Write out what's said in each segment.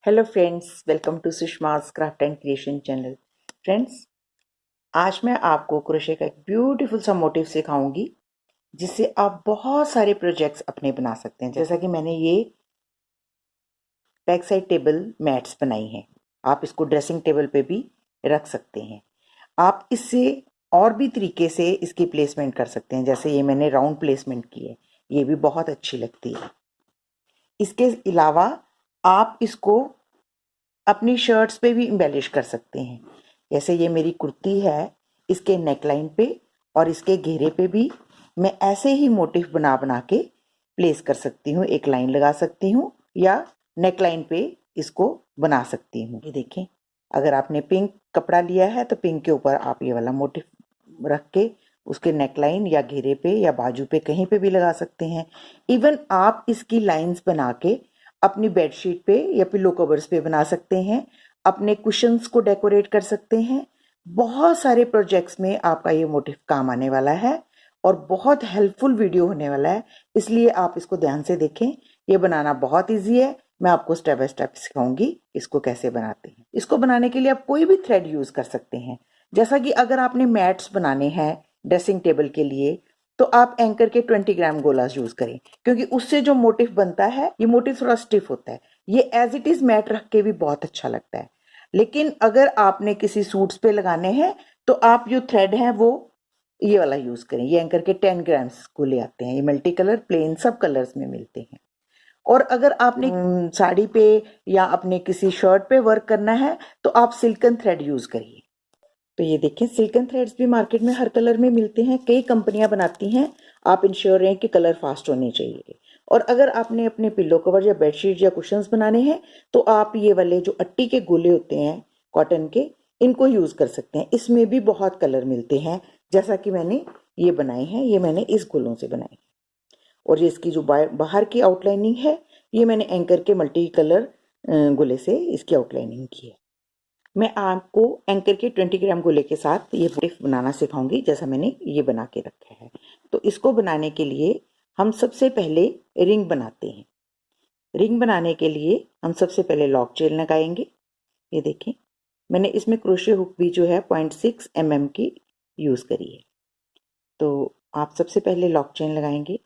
Hello friends, welcome to Sushma's craft and creation channel. Friends, आज मैं आपको क्रोशे का एक ब्यूटीफुल सा मोटिव सिखाऊंगी जिससे आप बहुत सारे प्रोजेक्ट्स अपने बना सकते हैं। जैसा कि मैंने ये बैक साइड टेबल मैट्स बनाई हैं, आप इसको ड्रेसिंग टेबल पे भी रख सकते हैं। आप इससे और भी तरीके से इसकी प्लेसमेंट कर सकते हैं। जैसे ये मैंने राउंड प्लेसमेंट की है, ये भी बहुत अच्छी लगती है। इसके अलावा आप इसको अपनी शर्ट्स पे भी एम्बेलिश कर सकते हैं। जैसे ये मेरी कुर्ती है, इसके नेकलाइन पे और इसके घेरे पे भी मैं ऐसे ही मोटिफ बना बना के प्लेस कर सकती हूँ। एक लाइन लगा सकती हूँ या नेकलाइन पे इसको बना सकती हूँ। ये देखें, अगर आपने पिंक कपड़ा लिया है तो पिंक के ऊपर आप ये वाला मोटिफ रख के उसके नेकलाइन या घेरे पे या बाजू पे कहीं पे भी लगा सकते हैं। इवन आप इसकी लाइंस बना के अपनी बेडशीट पे या पिलो कवर्स पे बना सकते हैं, अपने कुशन्स को डेकोरेट कर सकते हैं। बहुत सारे प्रोजेक्ट्स में आपका ये मोटिव काम आने वाला है और बहुत हेल्पफुल वीडियो होने वाला है, इसलिए आप इसको ध्यान से देखें। ये बनाना बहुत ईजी है, मैं आपको स्टेप बाय स्टेप सिखाऊंगी इसको कैसे बनाते हैं। इसको बनाने के लिए आप कोई भी थ्रेड यूज कर सकते हैं। जैसा कि अगर आपने मैट्स बनाने हैं ड्रेसिंग टेबल के लिए तो आप एंकर के 20 ग्राम गोलास यूज करें, क्योंकि उससे जो मोटिव बनता है ये मोटिव थोड़ा स्टिफ होता है। ये एज इट इज मैट रख के भी बहुत अच्छा लगता है। लेकिन अगर आपने किसी सूट्स पे लगाने हैं तो आप जो थ्रेड है वो ये वाला यूज करें। ये एंकर के 10 ग्राम्स गोले आते हैं, ये मल्टी कलर प्लेन सब कलर्स में मिलते हैं। और अगर आपने साड़ी पे या अपने किसी शर्ट पे वर्क करना है तो आप सिल्कन थ्रेड यूज करिए। तो ये देखें, सिल्कन थ्रेड्स भी मार्केट में हर कलर में मिलते हैं, कई कंपनियां बनाती हैं। आप इंश्योर रहें कि कलर फास्ट होने चाहिए। और अगर आपने अपने पिल्लो कवर या बेडशीट या कुशन्स बनाने हैं तो आप ये वाले जो अट्टी के गोले होते हैं कॉटन के, इनको यूज कर सकते हैं। इसमें भी बहुत कलर मिलते हैं, जैसा कि मैंने ये बनाए हैं, ये मैंने इस गोलों से बनाए हैं। और ये इसकी जो बाहर की आउटलाइनिंग है, ये मैंने एंकर के मल्टी कलर गोले से इसकी आउटलाइनिंग की है। मैं आपको एंकर के 20 ग्राम गोले के साथ ये मोटिफ बनाना सिखाऊंगी, जैसा मैंने ये बना के रखा है। तो इसको बनाने के लिए हम सबसे पहले रिंग बनाते हैं। रिंग बनाने के लिए हम सबसे पहले लॉक चेन लगाएंगे। ये देखें, मैंने इसमें क्रोशे हुक भी जो है 0.6 mm की यूज करी है। तो आप सबसे पहले लॉक चेन लगाएंगे,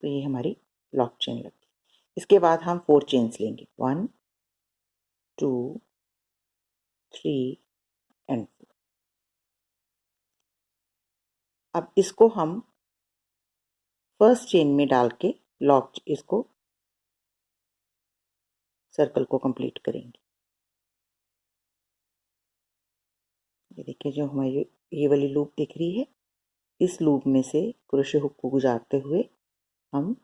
तो ये हमारी लॉक चेन लगती है। इसके बाद हम 4 चेन्स लेंगे, 1 2 3 एंड 4। अब इसको हम फर्स्ट चेन में डाल के लॉक इसको सर्कल को कंप्लीट करेंगे। ये देखिए, जो हमारी ये वाली लूप दिख रही है, इस लूप में से क्रोशे हुक को गुजारते हुए हम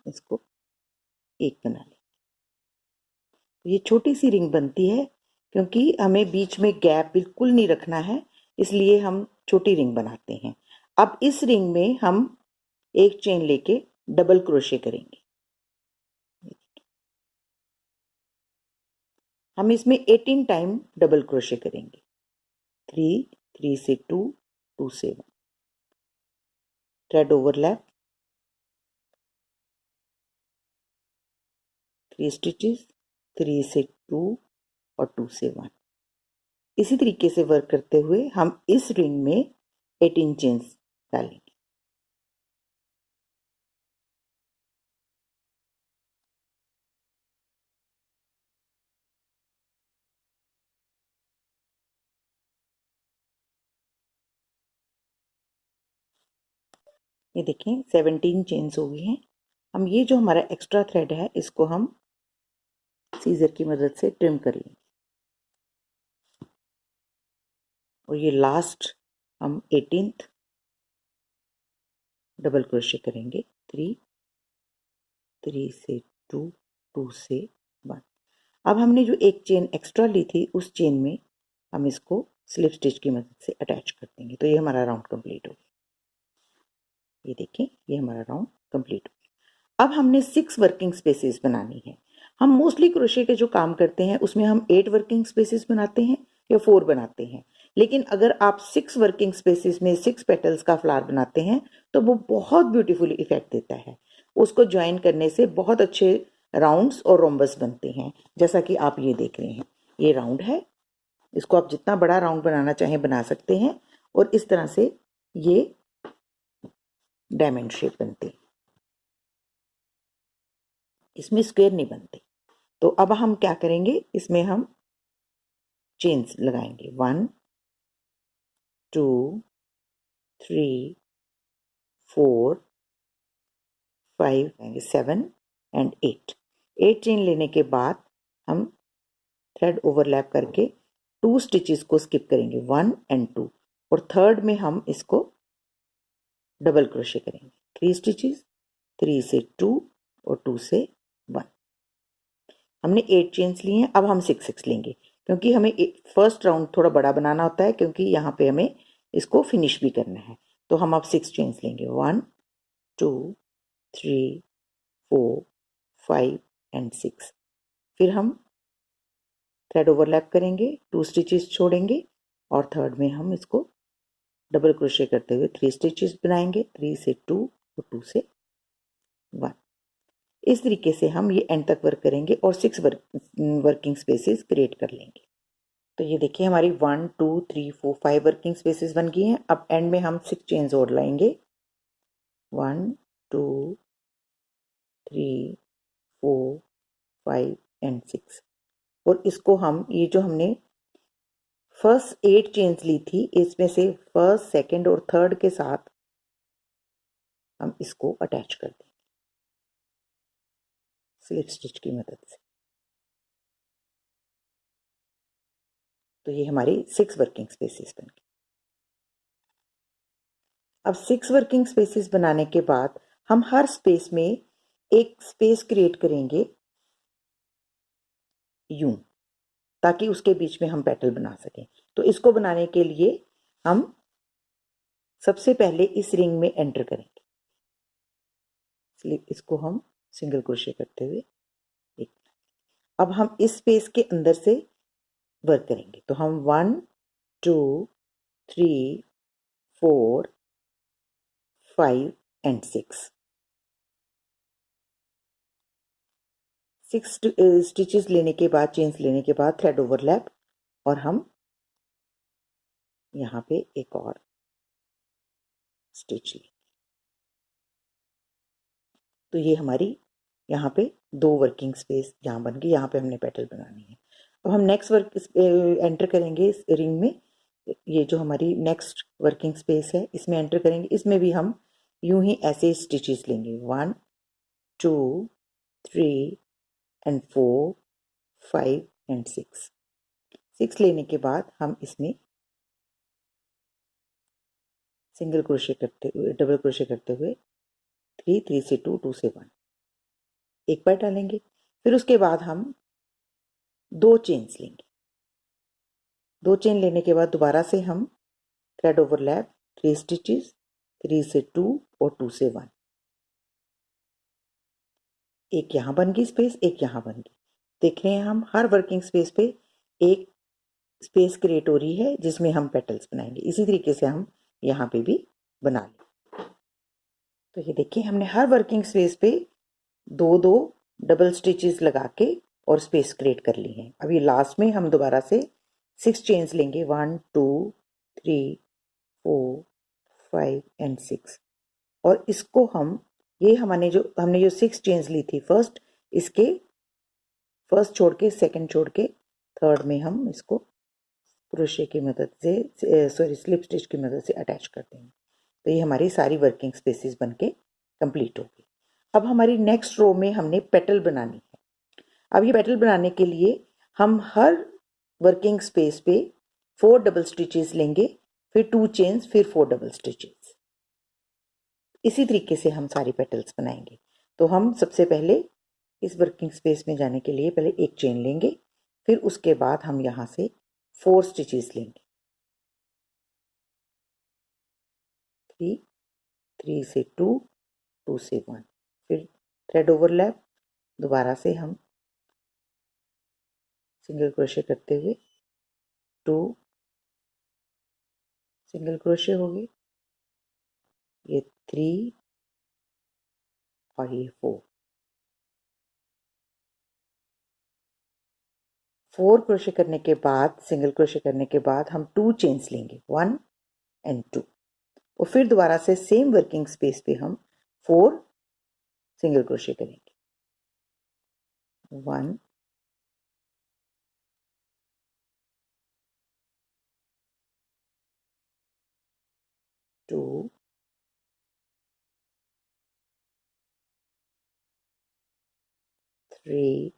इसको एक बना लेंगे। ये छोटी सी रिंग बनती है क्योंकि हमें बीच में गैप बिल्कुल नहीं रखना है, इसलिए हम छोटी रिंग बनाते हैं। अब इस रिंग में हम एक चेन लेके डबल क्रोशे करेंगे। हम इसमें 18 टाइम डबल क्रोशे करेंगे। 3 3 से 2 2 से 1, थ्रेड ओवरलैप, 3 स्टिचेस, 3 से 2 और 2 से 1। इसी तरीके से वर्क करते हुए हम इस रिंग में 18 चेन्स डालेंगे। ये देखें, 17 चेन्स हो गई हैं। हम ये जो हमारा एक्स्ट्रा थ्रेड है इसको हम सीजर की मदद से ट्रिम कर लेंगे। और ये लास्ट हम 18th डबल क्रोशे करेंगे। 3 3 से 2 2 से 1। अब हमने जो एक चेन एक्स्ट्रा ली थी उस चेन में हम इसको स्लिप स्टिच की मदद से अटैच कर देंगे। तो ये हमारा राउंड कंप्लीट हो गया। ये देखें, ये हमारा राउंड कंप्लीट हो गया। अब हमने 6 वर्किंग स्पेसेस बनानी है। हम मोस्टली क्रोशे के जो काम करते हैं उसमें हम 8 वर्किंग स्पेसेस बनाते हैं या 4 बनाते हैं। लेकिन अगर आप 6 वर्किंग स्पेसेस में 6 पेटल्स का फ्लावर बनाते हैं तो वो बहुत ब्यूटीफुल इफेक्ट देता है। उसको ज्वाइन करने से बहुत अच्छे राउंड्स और रोम्बस बनते हैं, जैसा कि आप ये देख रहे हैं। ये राउंड है, इसको आप जितना बड़ा राउंड बनाना चाहें बना सकते हैं, और इस तरह से ये डायमंड शेप बनते हैं, इसमें स्क्वायर नहीं बनते। तो अब हम क्या करेंगे, इसमें हम चेन्स लगाएंगे, 1 2 3 4 5 7 एंड 8 चेन लेने के बाद हम थ्रेड ओवरलैप करके 2 स्टिचेस को स्किप करेंगे, 1 एंड 2, और थर्ड में हम इसको डबल क्रोशे करेंगे, 3 स्टिचेस, 3 से 2 और 2 से 1। हमने 8 चेन्स लिए हैं, अब हम 6 लेंगे, क्योंकि हमें फर्स्ट राउंड थोड़ा बड़ा बनाना होता है, क्योंकि यहाँ पे हमें इसको फिनिश भी करना है। तो हम अब 6 चेन्स लेंगे, 1 2 3 4 5 एंड 6। फिर हम थ्रेड ओवरलैप करेंगे, 2 स्टिचेस छोड़ेंगे, और थर्ड में हम इसको डबल क्रोशे करते हुए 3 स्टिचेस बनाएंगे, 3 से 2 और 2 से 1। इस तरीके से हम ये एंड तक वर्क करेंगे और 6 वर्किंग स्पेसेस क्रिएट कर लेंगे। तो ये देखिए हमारी 1 2 3 4 5 वर्किंग स्पेसेस बन गई हैं। अब एंड में हम 6 चेन्स और लाएंगे, 1 2 3 4 5 एंड 6, और इसको हम ये जो हमने फर्स्ट 8 चेन्स ली थी, इसमें से फर्स्ट सेकंड और थर्ड के साथ हम इसको अटैच कर देंगे स्लिप स्टिच की मदद से। तो ये हमारी 6 वर्किंग स्पेसेस बन गई। अब 6 वर्किंग स्पेसेस बनाने के बाद हम हर स्पेस में एक स्पेस क्रिएट करेंगे यूं, ताकि उसके बीच में हम पेटल बना सकें। तो इसको बनाने के लिए हम सबसे पहले इस रिंग में एंटर करेंगे, इसलिए इसको हम सिंगल क्रोशे करते हुए एक, अब हम इस स्पेस के अंदर से वर्क करेंगे। तो हम 1 2 3 4 5 एंड 6 स्टिचेस लेने के बाद, चेन्स लेने के बाद थ्रेड ओवरलैप, और हम यहाँ पे एक और स्टिच लेंगे। तो ये हमारी यहाँ पे 2 वर्किंग स्पेस यहाँ बन गई, यहाँ पे हमने पेटल बनानी है। अब हम नेक्स्ट वर्क एंटर करेंगे इस रिंग में, ये जो हमारी नेक्स्ट वर्किंग स्पेस है इसमें एंटर करेंगे। इसमें भी हम यूं ही ऐसे स्टिचेस लेंगे, 1 2 3 एंड 4 5 एंड 6 लेने के बाद हम इसमें सिंगल क्रोशे करते हुए, डबल क्रोशे करते हुए 3 3 से 2 2 से 1 एक बार डालेंगे। फिर उसके बाद हम 2 चेन्स लेंगे, 2 चेन लेने के बाद दोबारा से हम थ्रेड ओवरलैप, 3 स्टिचेस, 3 से 2 और 2 से 1, एक यहाँ बन गई स्पेस, एक यहाँ बन गई। देख रहे हैं हम हर वर्किंग स्पेस पे एक स्पेस क्रिएट हो रही है जिसमें हम पेटल्स बनाएंगे। इसी तरीके से हम यहाँ पे भी बना लें। तो ये देखिए हमने हर वर्किंग स्पेस पे 2 डबल स्टिचेस लगा के और स्पेस क्रिएट कर ली है। अभी लास्ट में हम दोबारा से 6 चेन्स लेंगे, 1 2 3 4 5 एंड 6, और इसको हम ये हमने जो 6 चेन्स ली थी फर्स्ट, इसके फर्स्ट छोड़ के सेकंड छोड़ के थर्ड में हम इसको क्रोशे की मदद से स्लिप स्टिच की मदद से अटैच कर देंगे। तो ये हमारी सारी वर्किंग स्पेसेस बनके कंप्लीट हो गई। अब हमारी नेक्स्ट रो में हमने पेटल बनानी है। अब ये पेटल बनाने के लिए हम हर वर्किंग स्पेस पे 4 डबल स्टिचेस लेंगे, फिर 2 चेन्स, फिर 4 डबल स्टिचेस। इसी तरीके से हम सारी पेटल्स बनाएंगे। तो हम सबसे पहले इस वर्किंग स्पेस में जाने के लिए पहले एक चेन लेंगे, फिर उसके बाद हम यहाँ से 4 स्टिचेस लेंगे, 3 3 से 2 2 से 1, फिर थ्रेड ओवरलैप, दोबारा से हम सिंगल क्रोशे करते हुए 2 सिंगल क्रोशे हो गए, ये 3 और ये 4, 4 क्रोशे करने के बाद, सिंगल क्रोशे करने के बाद हम 2 चेन्स लेंगे, 1 एंड 2, और फिर दोबारा से सेम वर्किंग स्पेस पे हम 4 सिंगल क्रोशे करेंगे, 1 2 3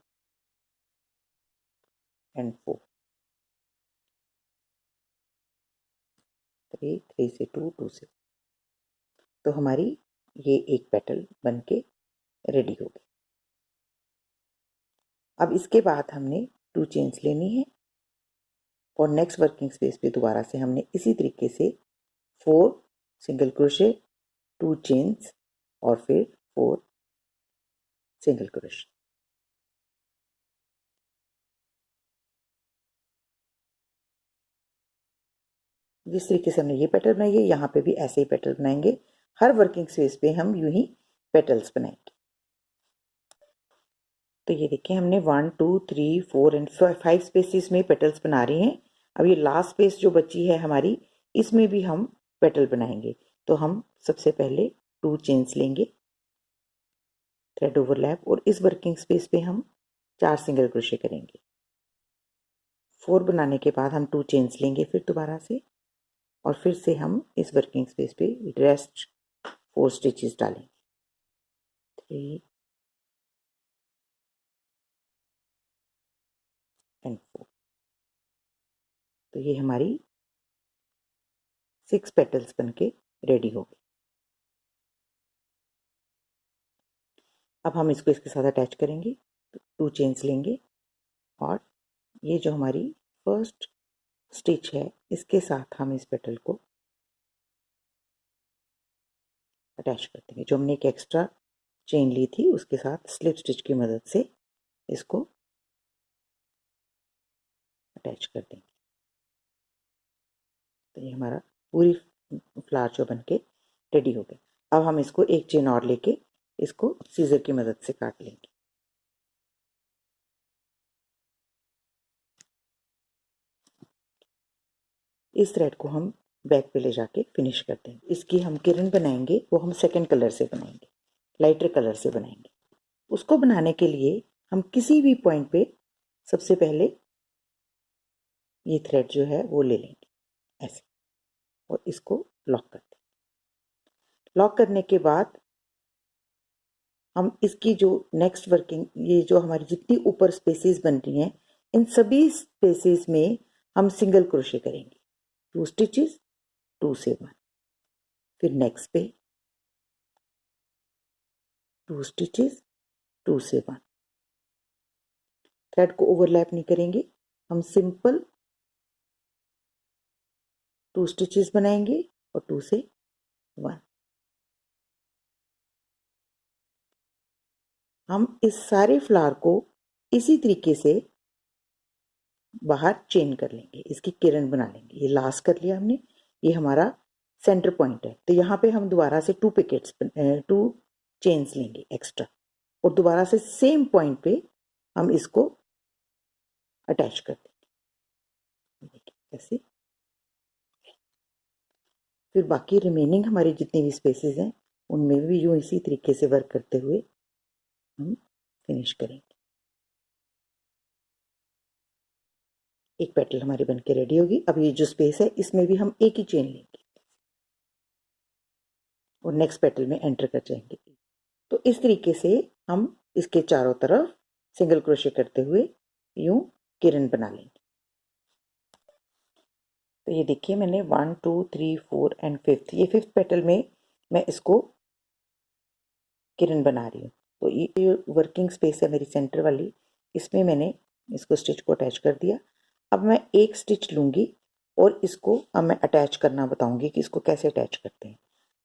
एंड 4, 3 से 2, 2 से, तो हमारी ये एक पेटल बन के रेडी हो गई। अब इसके बाद हमने 2 चेन्स लेनी है और नेक्स्ट वर्किंग स्पेस पे दोबारा से हमने इसी तरीके से 4 सिंगल क्रोशे, 2 चेन्स और फिर 4 सिंगल क्रोशे। जिस तरीके से हमने ये पेटल बनाई है, यहाँ पे भी ऐसे ही पेटल बनाएंगे। हर वर्किंग स्पेस पे हम यूं ही पेटल्स बनाएंगे। तो ये देखिए हमने 1 2 3 4 एंड 5 स्पेसिस में पेटल्स बना रही हैं। अब ये लास्ट स्पेस जो बची है हमारी, इसमें भी हम पेटल बनाएंगे। तो हम सबसे पहले 2 चेन्स लेंगे, थ्रेड ओवरलैप, और इस वर्किंग स्पेस पे हम 4 सिंगल क्रोशे करेंगे। 4 बनाने के बाद हम 2 चेन्स लेंगे फिर दोबारा से, और फिर से हम इस वर्किंग स्पेस पे रेस्ट 4 स्टिचेस डालेंगे, 3 एंड 4। तो ये हमारी 6 पेटल्स बनके रेडी हो गई। अब हम इसको इसके साथ अटैच करेंगे। तो 2 चेन्स लेंगे और ये जो हमारी फर्स्ट स्टिच है, इसके साथ हम इस पेटल को अटैच कर देंगे। जो हमने एक एक्स्ट्रा चेन ली थी उसके साथ स्लिप स्टिच की मदद से इसको अटैच कर देंगे। तो ये हमारा पूरी फ्लावर जो बनके रेडी हो गया। अब हम इसको एक चेन और लेके इसको सीजर की मदद से काट लेंगे। इस थ्रेड को हम बैक पे ले जाके फिनिश कर देंगे। इसकी हम किरण बनाएंगे, वो हम सेकंड कलर से बनाएंगे, लाइटर कलर से बनाएंगे। उसको बनाने के लिए हम किसी भी पॉइंट पे सबसे पहले ये थ्रेड जो है वो ले लेंगे ऐसे, और इसको लॉक कर देंगे। लॉक करने के बाद हम इसकी जो नेक्स्ट वर्किंग, ये जो हमारी जितनी ऊपर स्पेसेस बन रही हैं, इन सभी स्पेसेस में हम सिंगल क्रोशे करेंगे, 2 स्टिचेस, 2 से 1, फिर नेक्स्ट पे 2 स्टिचेस, 2 से 1। थ्रेड को ओवरलैप नहीं करेंगे, हम सिंपल 2 स्टिचेस बनाएंगे और 2 से 1। हम इस सारे फ्लावर को इसी तरीके से बाहर चेन कर लेंगे, इसकी किरण बना लेंगे। ये लास्ट कर लिया हमने, ये हमारा सेंटर पॉइंट है। तो यहाँ पे हम दोबारा से 2 चेन्स लेंगे एक्स्ट्रा, और दोबारा से सेम पॉइंट पे हम इसको अटैच कर देंगे, देखिए ऐसे। फिर बाकी रिमेनिंग हमारी जितनी भी स्पेसेस हैं उनमें भी यूँ इसी तरीके से वर्क करते हुए हम फिनिश करेंगे। एक पेटल हमारी बनके रेडी होगी। अब ये जो स्पेस है इसमें भी हम एक ही चेन लेंगे और नेक्स्ट पेटल में एंटर कर जाएंगे। तो इस तरीके से हम इसके चारों तरफ सिंगल क्रोशे करते हुए यूं किरण बना लेंगे। तो ये देखिए मैंने 1 2 3 4 एंड 5th, ये 5th पेटल में मैं इसको किरण बना रही हूँ। तो ये वर्किंग स्पेस है मेरी सेंटर वाली, इसमें मैंने इसको स्टिच को अटैच कर दिया। अब मैं एक स्टिच लूँगी और इसको अब मैं अटैच करना बताऊँगी कि इसको कैसे अटैच करते हैं।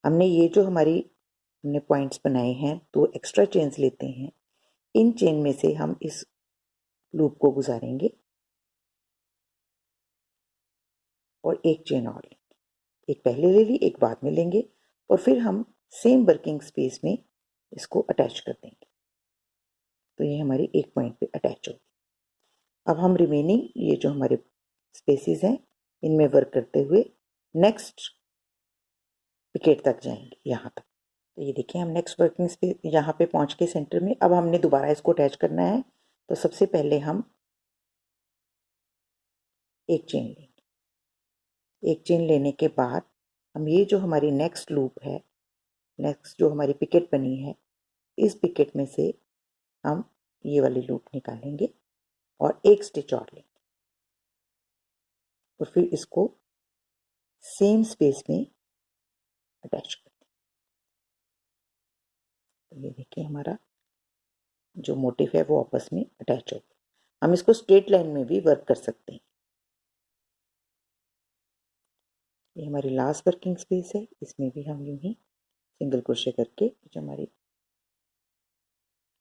हमने ये जो हमने पॉइंट्स बनाए हैं, 2 एक्स्ट्रा चेन्स लेते हैं, इन चेन में से हम इस लूप को गुजारेंगे और एक चेन और लेंगे। एक पहले ले ली, एक बाद में लेंगे, और फिर हम सेम वर्किंग स्पेस में इसको अटैच कर देंगे। तो ये हमारी एक पॉइंट पे अटैच होगी। अब हम रिमेनिंग ये जो हमारे स्पेसिस हैं इनमें वर्क करते हुए नेक्स्ट पिकेट तक जाएंगे, यहाँ तक। तो ये देखिए हम नेक्स्ट वर्किंग स्पेस यहाँ पे पहुँच के सेंटर में अब हमने दोबारा इसको अटैच करना है। तो सबसे पहले हम एक चेन लेंगे। एक चेन लेने के बाद हम ये जो हमारी नेक्स्ट लूप है, नेक्स्ट जो हमारी पिकेट बनी है, इस पिकेट में से हम ये वाली लूप निकालेंगे और एक स्टिच और लेंगे और फिर इसको सेम स्पेस में अटैच कर देंगे। तो ये देखिए हमारा जो मोटिव है वो आपस में अटैच हो गया। हम इसको स्ट्रेट लाइन में भी वर्क कर सकते हैं। ये हमारी लास्ट वर्किंग स्पेस है, इसमें भी हम यूं ही सिंगल क्रोशे करके जो हमारी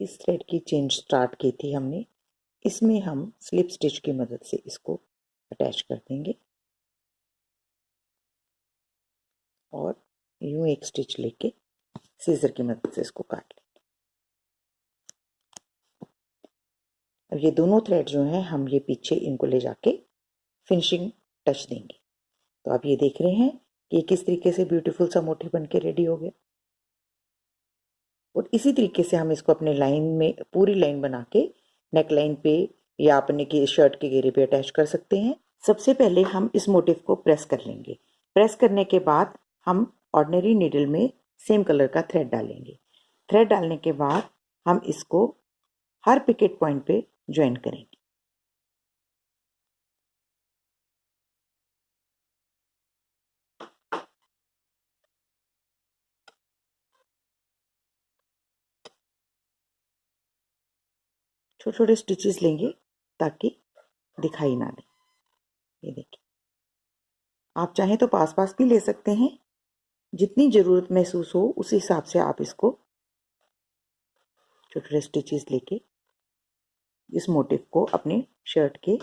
इस थ्रेड की चेन स्टार्ट की थी हमने, इसमें हम स्लिप स्टिच की मदद से इसको अटैच कर देंगे और यूं एक स्टिच लेके सीजर की मदद से इसको काट लेंगे। अब ये दोनों थ्रेड जो हैं हम ये पीछे इनको ले जाके फिनिशिंग टच देंगे। तो आप ये देख रहे हैं कि किस तरीके से ब्यूटीफुल सा मोटिव बन के रेडी हो गया। और इसी तरीके से हम इसको अपने लाइन में पूरी लाइन बना के नेक लाइन पे या अपने की शर्ट के घेरे पे अटैच कर सकते हैं। सबसे पहले हम इस मोटिव को प्रेस कर लेंगे। प्रेस करने के बाद हम ऑर्डिनरी नीडल में सेम कलर का थ्रेड डालेंगे। थ्रेड डालने के बाद हम इसको हर पिकेट पॉइंट पे ज्वाइन करेंगे। छोटे छोटे स्टिचेस लेंगे ताकि दिखाई ना दे। ये देखिए, आप चाहें तो पास पास भी ले सकते हैं, जितनी ज़रूरत महसूस हो उस हिसाब से आप इसको छोटे छोटे स्टिचेस लेके इस मोटिव को अपने शर्ट के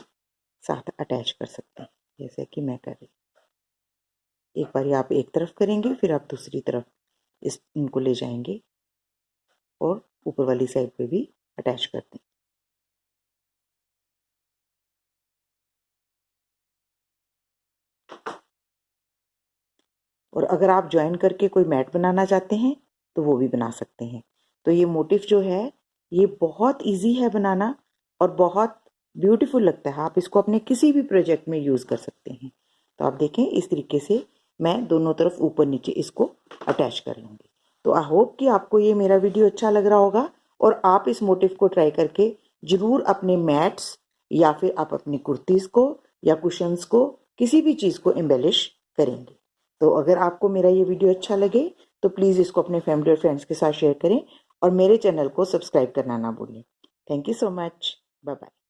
साथ अटैच कर सकते हैं, जैसे कि मैं कर रही हूँ। एक बार आप एक तरफ करेंगे, फिर आप दूसरी तरफ इनको ले जाएंगे और ऊपर वाली साइड पे भी अटैच कर दें। और अगर आप ज्वाइन करके कोई मैट बनाना चाहते हैं तो वो भी बना सकते हैं। तो ये मोटिव जो है ये बहुत इजी है बनाना और बहुत ब्यूटीफुल लगता है। आप इसको अपने किसी भी प्रोजेक्ट में यूज़ कर सकते हैं। तो आप देखें इस तरीके से मैं दोनों तरफ ऊपर नीचे इसको अटैच कर लूँगी। तो आई होप कि आपको ये मेरा वीडियो अच्छा लग रहा होगा और आप इस मोटिव को ट्राई करके ज़रूर अपने मैट्स या फिर आप अपनी कुर्तीज़ को या कुशन्स को किसी भी चीज़ को एम्बेलिश करेंगे। तो अगर आपको मेरा ये वीडियो अच्छा लगे तो प्लीज़ इसको अपने फैमिली और फ्रेंड्स के साथ शेयर करें और मेरे चैनल को सब्सक्राइब करना ना भूलें। Thank you so much. Bye bye.